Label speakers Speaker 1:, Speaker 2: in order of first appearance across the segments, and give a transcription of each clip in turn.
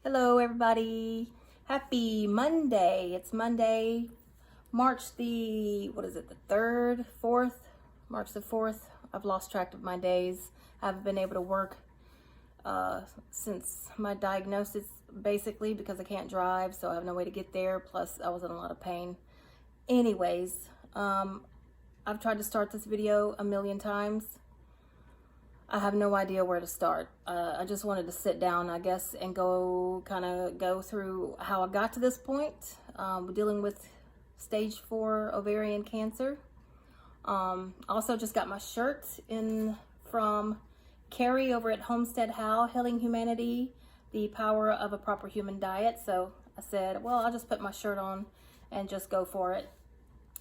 Speaker 1: Hello everybody. Happy Monday. It's Monday, March the, the 3rd, 4th? March the 4th. I've lost track of my days. I haven't been able to work since my diagnosis, basically because I can't drive, so I have no way to get there. Plus I was in a lot of pain. Anyways, I've tried to start this video a million times. I have no idea where to start. I just wanted to sit down, I guess, and go through how I got to this point, dealing with stage 4 ovarian cancer. Also just got my shirt in from Carrie over at Homestead How, Healing Humanity, the Power of a Proper Human Diet. So I said, well, I'll just put my shirt on and just go for it.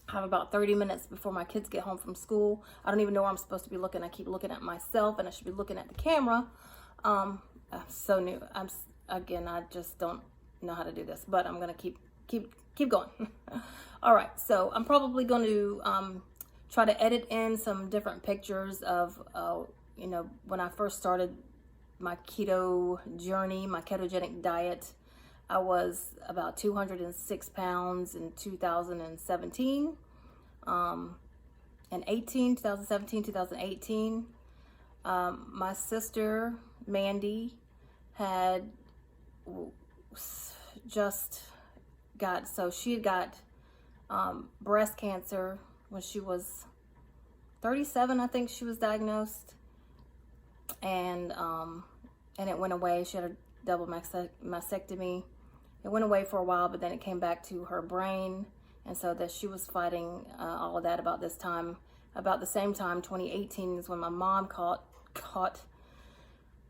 Speaker 1: I have about 30 minutes before my kids get home from school. I don't even know where I'm supposed to be looking. I keep looking at myself and I should be looking at the camera. I'm so new. I just don't know how to do this, but I'm gonna keep going. All right, so I'm probably going to try to edit in some different pictures of when I first started my keto journey, my ketogenic diet. I was about 206 pounds in 2017, and 2018. My sister, Mandy, had she had got breast cancer when she was 37, I think she was diagnosed, and it went away. She had a double mastectomy. It went away for a while, but then it came back to her brain, and so that she was fighting all of that about the same time. 2018 is when my mom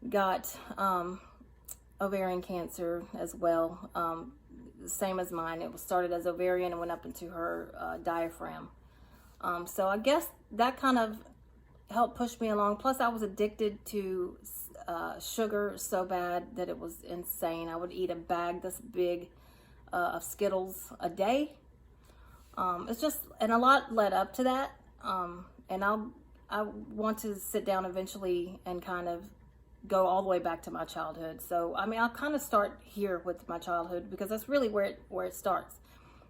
Speaker 1: got ovarian cancer as well, same as mine. It was started as ovarian and went up into her diaphragm. So I guess that kind of helped push me along. Plus I was addicted to sugar so bad that it was insane. I would eat a bag this big of Skittles a day. And a lot led up to that. And I want to sit down eventually and kind of go all the way back to my childhood. So I mean, I'll kind of start here with my childhood because that's really where it starts.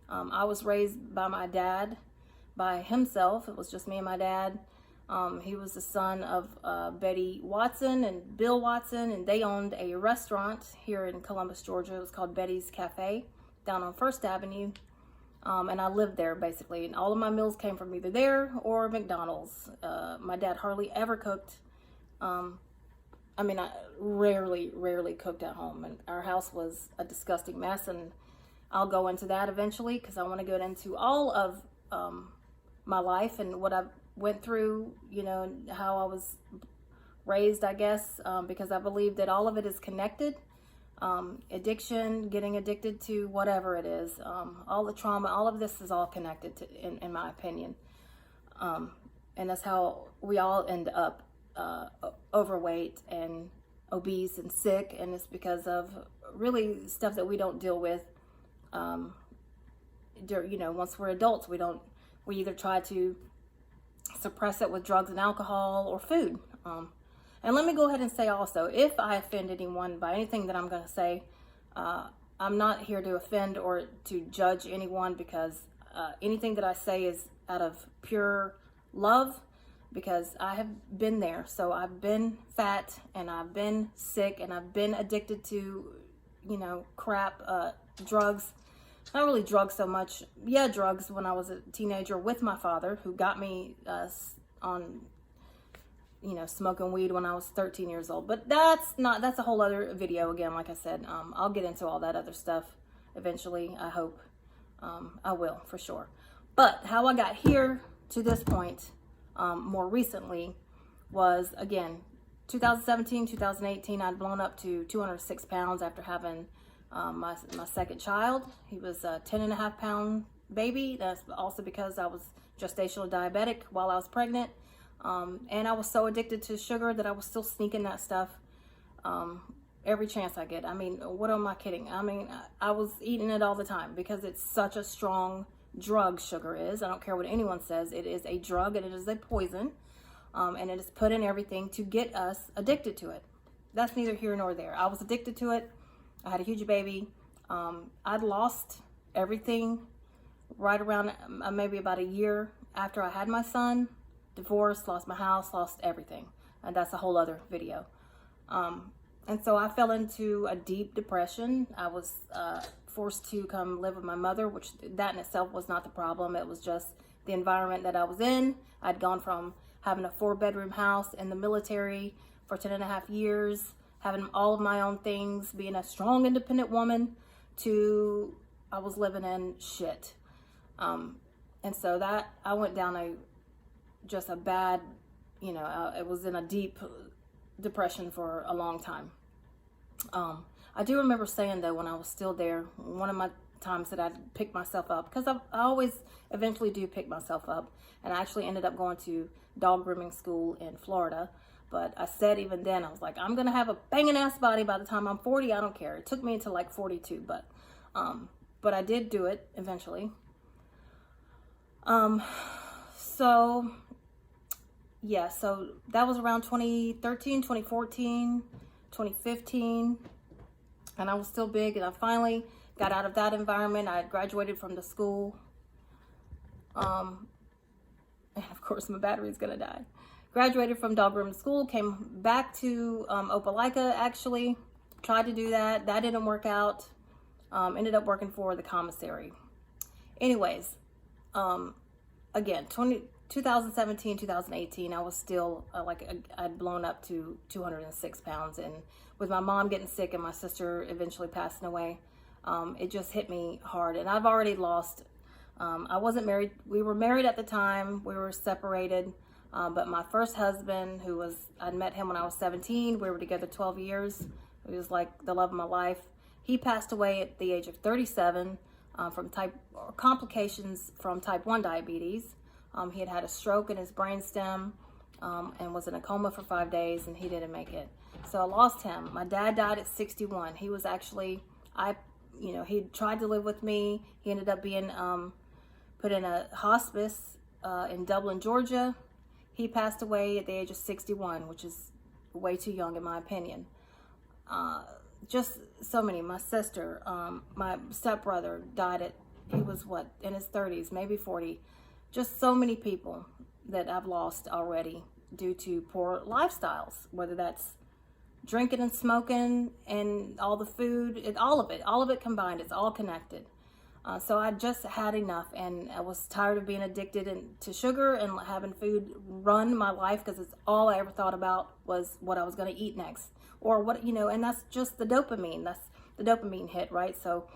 Speaker 1: I was raised by my dad, by himself. It was just me and my dad. He was the son of Betty Watson and Bill Watson, and they owned a restaurant here in Columbus, Georgia. It was called Betty's Cafe down on 1st Avenue, and I lived there basically, and all of my meals came from either there or McDonald's. My dad hardly ever cooked. I rarely cooked at home, and our house was a disgusting mess, and I'll go into that eventually because I want to get into all of my life and what I've went through, and how I was raised, I guess, because I believe that all of it is connected. Addiction, getting addicted to whatever it is, all the trauma, all of this is all connected in my opinion. And that's how we all end up overweight and obese and sick, and it's because of really stuff that we don't deal with. Once we're adults, we either try to suppress it with drugs and alcohol or food. And let me go ahead and say also, if I offend anyone by anything that I'm going to say, I'm not here to offend or to judge anyone, because anything that I say is out of pure love, because I have been there. So I've been fat and I've been sick and I've been addicted to, crap, drugs. Not really drugs so much. Yeah, drugs when I was a teenager with my father, who got me on, smoking weed when I was 13 years old. But that's a whole other video again. Like I said, I'll get into all that other stuff eventually. I hope I will, for sure. But how I got here to this point more recently was, again, 2017, 2018, I'd blown up to 206 pounds after having my second child. He was a 10.5 pound baby. That's also because I was gestational diabetic while I was pregnant. And I was so addicted to sugar that I was still sneaking that stuff every chance I get. I mean, what am I kidding? I mean, I was eating it all the time because it's such a strong drug, sugar is. I don't care what anyone says. It is a drug and it is a poison. And it is put in everything to get us addicted to it. That's neither here nor there. I was addicted to it. I had a huge baby. I'd lost everything right around maybe about a year after I had my son. Divorced, lost my house, lost everything. And that's a whole other video. And so I fell into a deep depression. I was forced to come live with my mother, which that in itself was not the problem. It was just the environment that I was in. I'd gone from having a 4-bedroom house in the military for 10.5 years, having all of my own things, being a strong, independent woman, to I was living in shit. And so that I went down just a bad, it was in a deep depression for a long time. I do remember saying though, when I was still there, one of my times that I'd pick myself up, because I always eventually do pick myself up, and I actually ended up going to dog grooming school in Florida. But I said even then, I was like, I'm gonna have a banging ass body by the time I'm 40. I don't care. It took me until like 42, but I did do it eventually. So yeah, so that was around 2013, 2014, 2015, and I was still big, and I finally got out of that environment. I had graduated from the school, and of course my battery's gonna die. Graduated from dog grooming school, came back to Opelika, actually. Tried to do that. That didn't work out. Ended up working for the commissary. Anyways, again, 2017, 2018, I was still, I'd blown up to 206 pounds. And with my mom getting sick and my sister eventually passing away, it just hit me hard. And I've already lost, I wasn't married. We were married at the time. We were separated. But my first husband, I'd met him when I was 17. We were together 12 years. He was like the love of my life. He passed away at the age of 37 from complications from type 1 diabetes. He had had a stroke in his brainstem and was in a coma for 5 days, and he didn't make it. So I lost him. My dad died at 61. He was actually, he tried to live with me. He ended up being put in a hospice in Dublin, Georgia. He passed away at the age of 61, which is way too young in my opinion. Just so many. My sister, my stepbrother died he was in his 30s, maybe 40. Just so many people that I've lost already due to poor lifestyles, whether that's drinking and smoking and all the food, all of it combined. It's all connected. So I just had enough, and I was tired of being addicted to sugar and having food run my life, because it's all I ever thought about was what I was going to eat next, or what, and that's just the dopamine. That's the dopamine hit, right? So,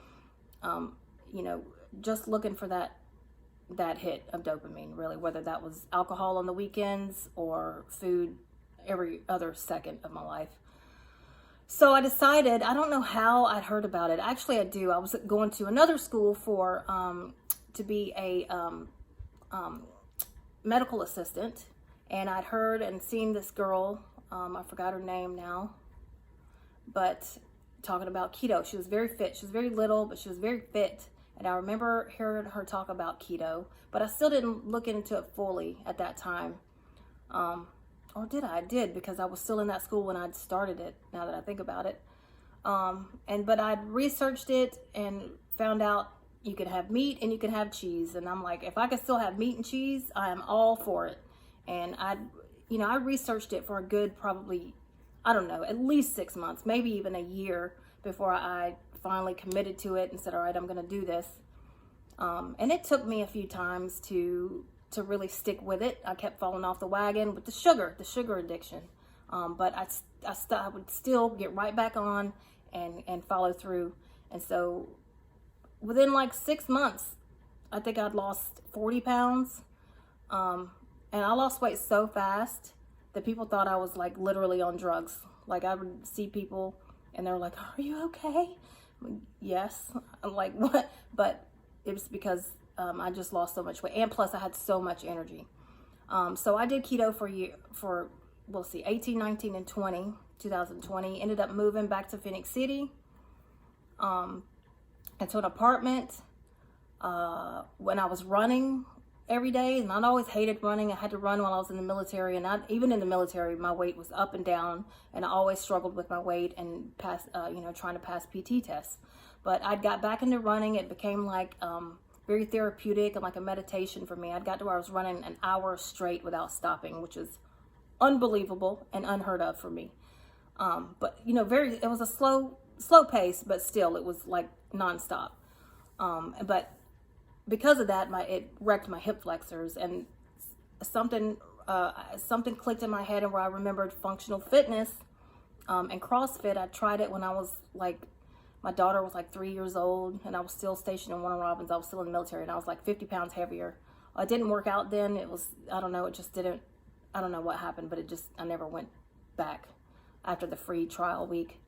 Speaker 1: just looking for that hit of dopamine, really, whether that was alcohol on the weekends or food every other second of my life. So I decided, I don't know how I'd heard about it. Actually, I do. I was going to another school for to be a medical assistant, and I'd heard and seen this girl, I forgot her name now, but talking about keto. She was very fit. She was very little, but she was very fit. And I remember hearing her talk about keto, but I still didn't look into it fully at that time. Or did I? I did, because I was still in that school when I'd started it, now that I think about it. But I'd researched it and found out you could have meat and you could have cheese. And I'm like, if I could still have meat and cheese, I am all for it. And I researched it for a good, probably, I don't know, at least 6 months, maybe even a year, before I finally committed to it and said, all right, I'm going to do this. And it took me a few times to really stick with it. I kept falling off the wagon with the sugar addiction. But I would still get right back on and follow through. And so within like 6 months, I think I'd lost 40 pounds. And I lost weight so fast that people thought I was like literally on drugs. Like I would see people and they're like, are you okay? Yes. I'm like, what? But it was because I just lost so much weight, and plus I had so much energy. So I did keto for 18, 19, and 2020. Ended up moving back to Phoenix City, into an apartment. When I was running, every day, and I'd always hated running. I had to run while I was in the military, and even in the military, my weight was up and down, and I always struggled with my weight and trying to pass PT tests. But I got back into running. It became like very therapeutic and like a meditation for me. I'd got to where I was running an hour straight without stopping, which is unbelievable and unheard of for me. But it was a slow pace, but still it was like nonstop. But because of that, it wrecked my hip flexors, and something clicked in my head, and where I remembered functional fitness and CrossFit. I tried it when I was like, my daughter was like 3 years old, and I was still stationed in Warner Robins. I was still in the military, and I was like 50 pounds heavier. It didn't work out then. It was, I don't know, it just didn't, I don't know what happened, but I never went back after the free trial week.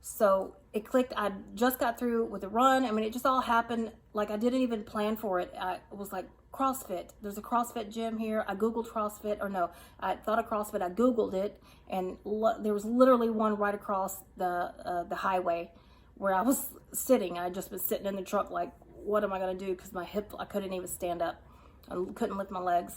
Speaker 1: So it clicked. I just got through with the run. I mean, it just all happened. Like, I didn't even plan for it. It was like CrossFit. There's a CrossFit gym here. I Googled CrossFit, or no, I thought of CrossFit. I Googled it, and there was literally one right across the highway where I was sitting. I'd just been sitting in the truck like, what am I going to do? Because my hip, I couldn't even stand up. I couldn't lift my legs.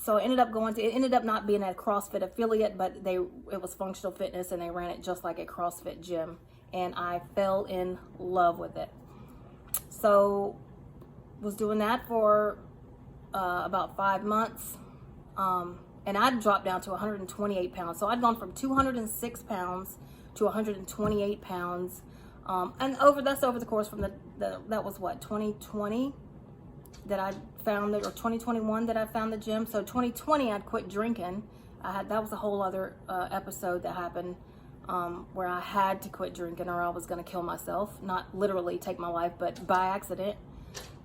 Speaker 1: So I ended up it ended up not being a CrossFit affiliate, but it was functional fitness, and they ran it just like a CrossFit gym, and I fell in love with it. So was doing that for about 5 months, and I'd dropped down to 128 pounds. So I'd gone from 206 pounds to 128 pounds, and that's over the course from that was what, 2020 that I found it, or 2021 that I found the gym. So 2020 I'd quit drinking. That was a whole other episode that happened where I had to quit drinking, or I was going to kill myself. Not literally take my life, but by accident.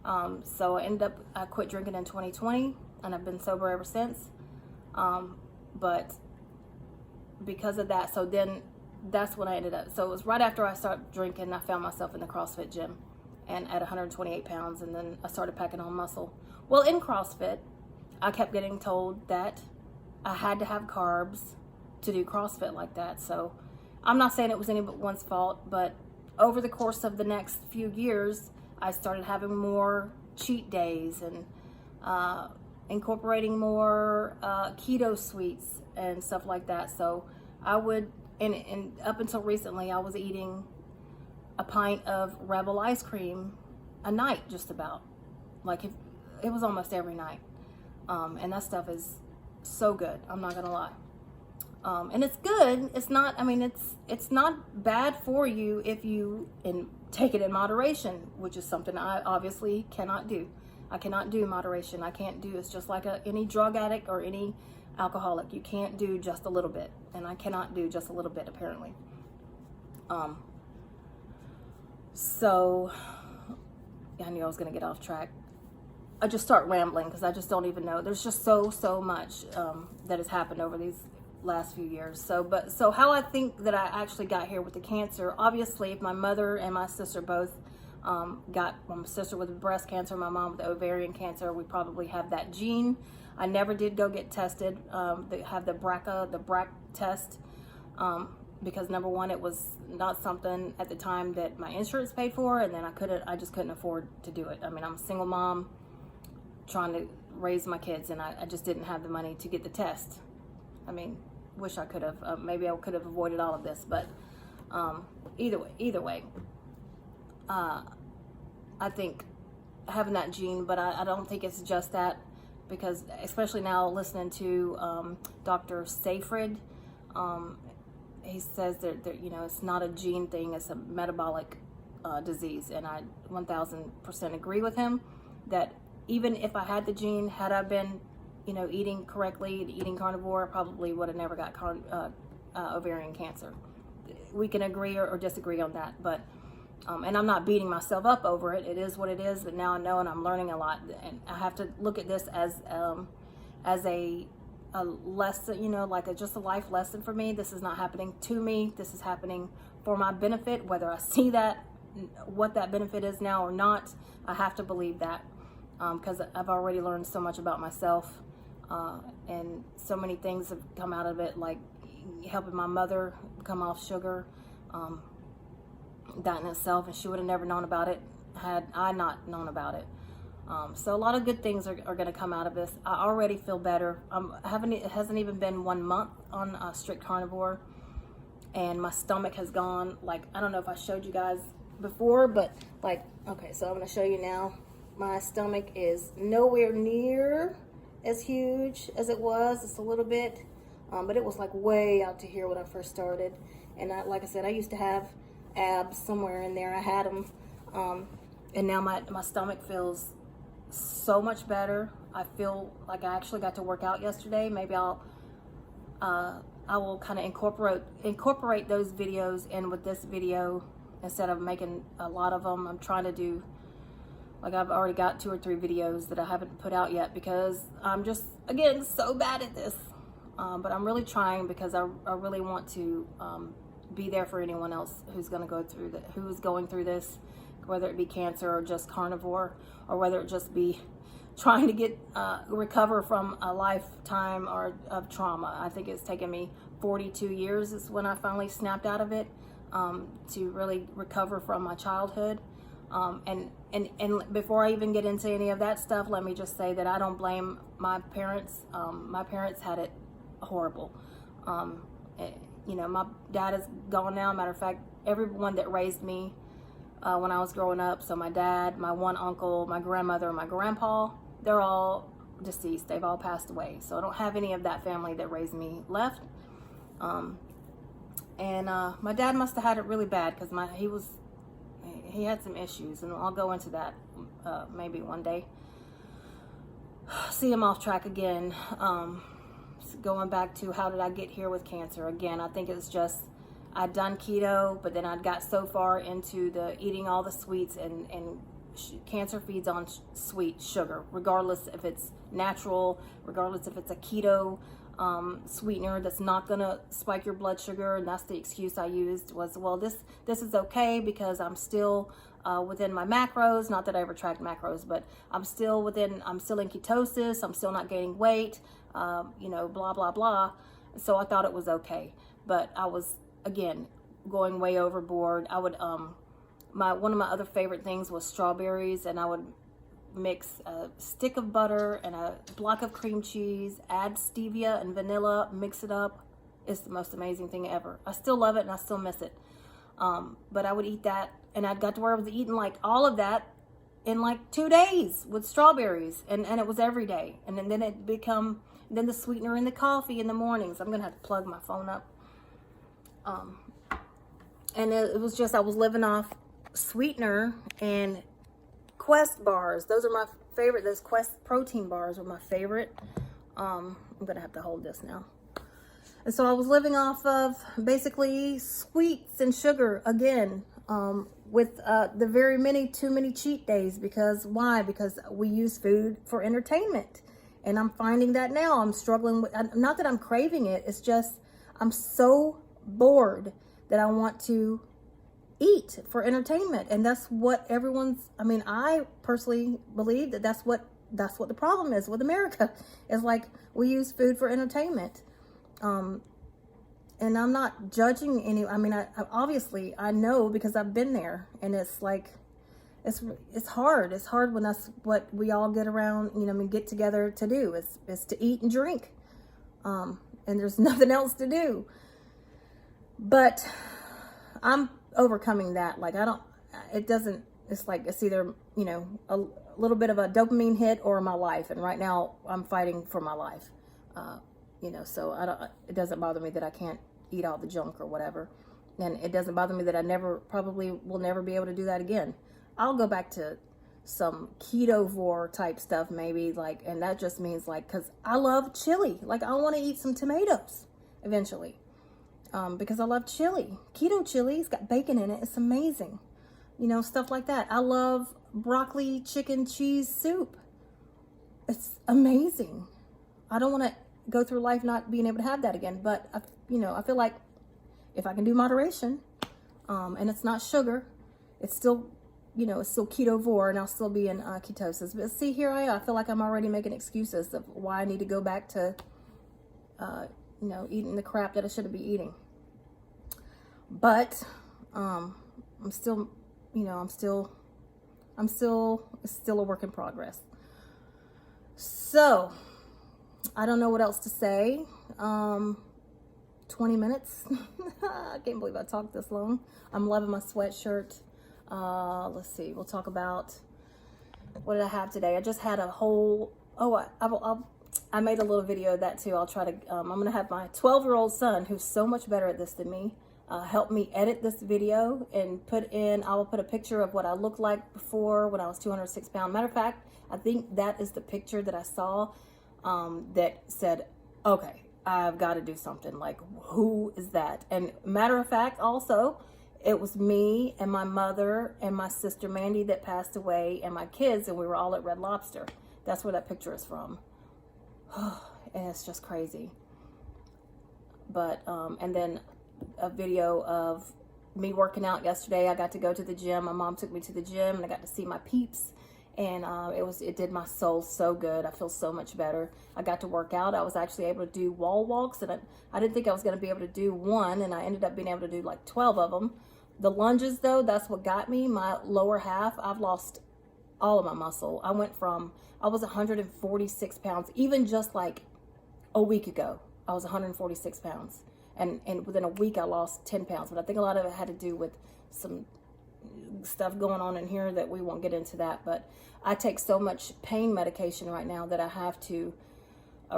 Speaker 1: So I quit drinking in 2020, and I've been sober ever since. But because of that, so then that's when I ended up. So it was right after I started drinking, I found myself in the CrossFit gym, and at 128 pounds, and then I started packing on muscle. Well, in CrossFit, I kept getting told that I had to have carbs to do CrossFit like that. So I'm not saying it was anyone's fault, but over the course of the next few years, I started having more cheat days and incorporating more keto sweets and stuff like that. So I would, and up until recently, I was eating a pint of Rebel ice cream a night, just about. Like, it was almost every night. And that stuff is so good, I'm not gonna lie. And it's good. It's not, I mean, it's not bad for you if you take it in moderation, which is something I obviously cannot do. I cannot do moderation. It's just like any drug addict or any alcoholic. You can't do just a little bit, and I cannot do just a little bit, apparently. So I knew I was going to get off track. I just start rambling because I just don't even know. There's just so much that has happened over these last few years. So how I think that I actually got here with the cancer, obviously, if my mother and my sister both my sister with breast cancer, my mom with ovarian cancer, we probably have that gene. I never did go get tested, have the BRCA test, because number one, it was not something at the time that my insurance paid for, and then I just couldn't afford to do it. I mean, I'm a single mom trying to raise my kids, and I just didn't have the money to get the test. I mean, wish I could have. Maybe I could have avoided all of this, but either way, I think having that gene, but I don't think it's just that, because especially now listening to Dr. Seyfried, he says that it's not a gene thing, it's a metabolic disease, and I 1000% agree with him that even if I had the gene, had I been eating correctly, eating carnivore, I probably would have never got ovarian cancer. We can agree or disagree on that, but and I'm not beating myself up over it. It is what it is, but now I know, and I'm learning a lot, and I have to look at this as a lesson, like just a life lesson for me. This is not happening to me. This is happening for my benefit, whether I see what that benefit is now or not. I have to believe that, because I've already learned so much about myself, and so many things have come out of it, like helping my mother come off sugar. That in itself, and she would have never known about it had I not known about it. So a lot of good things are going to come out of this. I already feel better. It hasn't even been 1 month on strict carnivore, and my stomach has gone, like, I don't know if I showed you guys before, but like, okay, so I'm going to show you now. My stomach is nowhere near as huge as it was. It's a little bit, but it was like way out to here when I first started. And like I said, I used to have abs somewhere in there. I had them, and now my stomach feels so much better. I feel like I actually got to work out yesterday. Maybe I will kind of incorporate those videos in with this video instead of making a lot of them. I'm trying to do, like, I've already got 2 or 3 videos that I haven't put out yet because I'm just, again, so bad at this. But I'm really trying because I really want to be there for anyone else who's going to go through that, who is going through this, whether it be cancer or just carnivore, or whether it just be trying to get recover from a lifetime of trauma. I think it's taken me 42 years is when I finally snapped out of it, to really recover from my childhood. And before I even get into any of that stuff, let me just say that I don't blame my parents. My parents had it horrible. You know, my dad is gone now. Matter of fact, everyone that raised me when I was growing up, so my dad, my one uncle, my grandmother, and my grandpa, they're all deceased. They've all passed away. So I don't have any of that family that raised me left. My dad must have had it really bad because he had some issues, and I'll go into that maybe one day. See, I'm off track again. Going back to how did I get here with cancer again? I think it's just I'd done keto, but then I'd got so far into the eating all the sweets, and cancer feeds on sweet sugar, regardless if it's natural, regardless if it's a keto sweetener that's not gonna spike your blood sugar. And that's the excuse I used was, well, this is okay because I'm still within my macros. Not that I ever tracked macros, but I'm still in ketosis. I'm still not gaining weight. You know, blah blah blah. So I thought it was okay, but I was, again, going way overboard. I would one of my other favorite things was strawberries, and I would mix a stick of butter and a block of cream cheese, add stevia and vanilla, mix it up. It's the most amazing thing ever. I still love it and I still miss it. But I would eat that, and I got to where I was eating like all of that in like 2 days with strawberries, and it was every day. And then it become the sweetener in the coffee in the mornings. I'm gonna have to plug my phone up. And it was just, I was living off sweetener and Quest bars. Those are my favorite. Those Quest protein bars were my favorite. I'm gonna have to hold this now. And so I was living off of basically sweets and sugar again, with the too many cheat days. Because why? Because we use food for entertainment, and I'm finding that now I'm struggling with. Not that I'm craving it. It's just I'm so bored that I want to eat for entertainment, and that's what I personally believe that's what the problem is with America. Is like we use food for entertainment, and I'm not judging any. I obviously I know because I've been there, and it's like it's hard. It's hard when that's what we all get around, get together to do is to eat and drink, and there's nothing else to do. But I'm overcoming that. Like it's like it's either, a little bit of a dopamine hit or my life. And right now I'm fighting for my life. So it doesn't bother me that I can't eat all the junk or whatever. And it doesn't bother me that I probably will never be able to do that again. I'll go back to some ketovore type stuff maybe, and that just means cause I love chili. I want to eat some tomatoes eventually. Because I love chili. Keto chili, it's got bacon in it. It's amazing. Stuff like that. I love broccoli, chicken, cheese soup. It's amazing. I don't want to go through life not being able to have that again. But, I feel like if I can do moderation, and it's not sugar, it's still, it's still ketovore, and I'll still be in ketosis. But see, here I am. I feel like I'm already making excuses of why I need to go back to, eating the crap that I shouldn't be eating. But I'm still it's still a work in progress. So, I don't know what else to say. 20 minutes. I can't believe I talked this long. I'm loving my sweatshirt. Let's see. We'll talk about, what did I have today? I just had a whole, I made a little video of that too. I'll try to, I'm going to have my 12-year-old son, who's so much better at this than me, help me edit this video and I will put a picture of what I looked like before when I was 206 pounds. Matter of fact, I think that is the picture that I saw that said, okay, I've got to do something. Like, who is that? And matter of fact, also, it was me and my mother and my sister Mandy that passed away and my kids, and we were all at Red Lobster. That's where that picture is from. And it's just crazy. But, and then a video of me working out yesterday. I got to go to the gym. My mom took me to the gym and I got to see my peeps. And it did my soul so good. I feel so much better. I got to work out. I was actually able to do wall walks, and I didn't think I was going to be able to do one, and I ended up being able to do like 12 of them. The lunges, though, that's what got me. My lower half, I've lost all of my muscle. I was 146 pounds. Even just like a week ago, I was 146 pounds. And within a week, I lost 10 pounds. But I think a lot of it had to do with some stuff going on in here that we won't get into that. But I take so much pain medication right now that I have to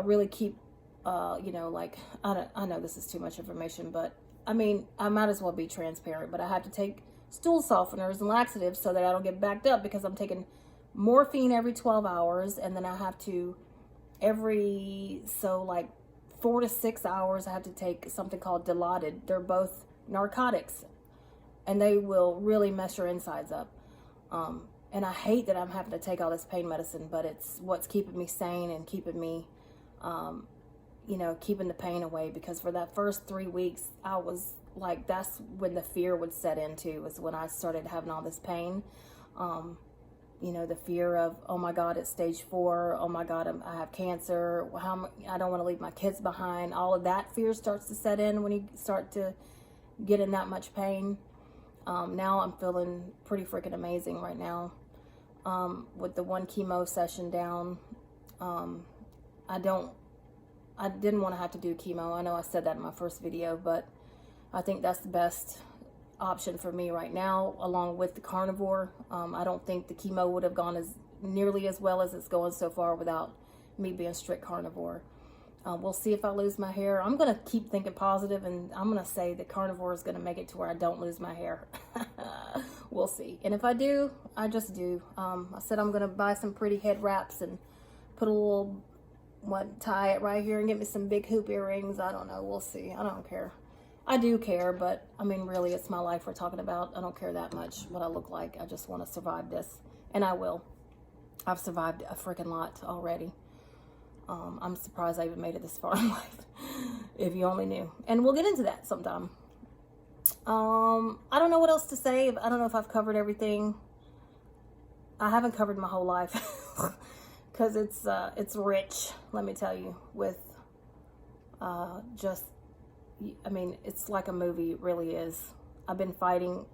Speaker 1: really keep, like, I know this is too much information, but I mean, I might as well be transparent, but I have to take stool softeners and laxatives so that I don't get backed up, because I'm taking morphine every 12 hours. And then I have to like 4 to 6 hours, I have to take something called Dilaudid. They're both narcotics, and they will really mess your insides up. And I hate that I'm having to take all this pain medicine, but it's what's keeping me sane and keeping me, keeping the pain away. Because for that first 3 weeks, I was like, that's when the fear would set in too, was when I started having all this pain. The fear of, oh my God, it's stage 4. Oh my God, I have cancer. I don't want to leave my kids behind. All of that fear starts to set in when you start to get in that much pain. Now I'm feeling pretty freaking amazing right now. With the 1 chemo session down, I didn't want to have to do chemo. I know I said that in my first video, but I think that's the best option for me right now, along with the carnivore. I don't think the chemo would have gone nearly as well as it's going so far without me being strict carnivore. We'll see if I lose my hair. I'm going to keep thinking positive, and I'm going to say that carnivore is going to make it to where I don't lose my hair. We'll see. And if I do, I just do. I said I'm going to buy some pretty head wraps and put a little, tie it right here and get me some big hoop earrings. I don't know. We'll see. I don't care. I do care, but I mean, really, it's my life we're talking about. I don't care that much what I look like. I just want to survive this, and I will. I've survived a freaking lot already. I'm surprised I even made it this far in life, if you only knew. And we'll get into that sometime. I don't know what else to say. I don't know if I've covered everything. I haven't covered my whole life, because it's rich, let me tell you, with it's like a movie. It really is. I've been fighting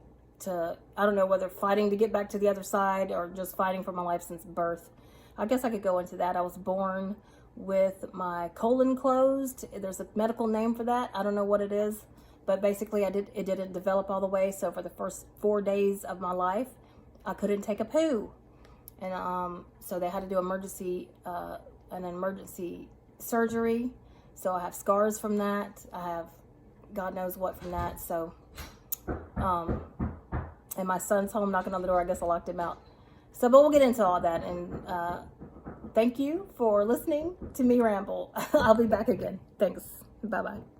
Speaker 1: I don't know whether fighting to get back to the other side or just fighting for my life since birth. I guess I could go into that. I was born with my colon closed. There's a medical name for that. I don't know what it is, but basically it didn't develop all the way. So for the first 4 days of my life, I couldn't take a poo. And so they had to do an emergency surgery. So I have scars from that. I have God knows what from that. So, and my son's home knocking on the door. I guess I locked him out. So, but we'll get into all that. And thank you for listening to me ramble. I'll be back again. Thanks. Bye-bye.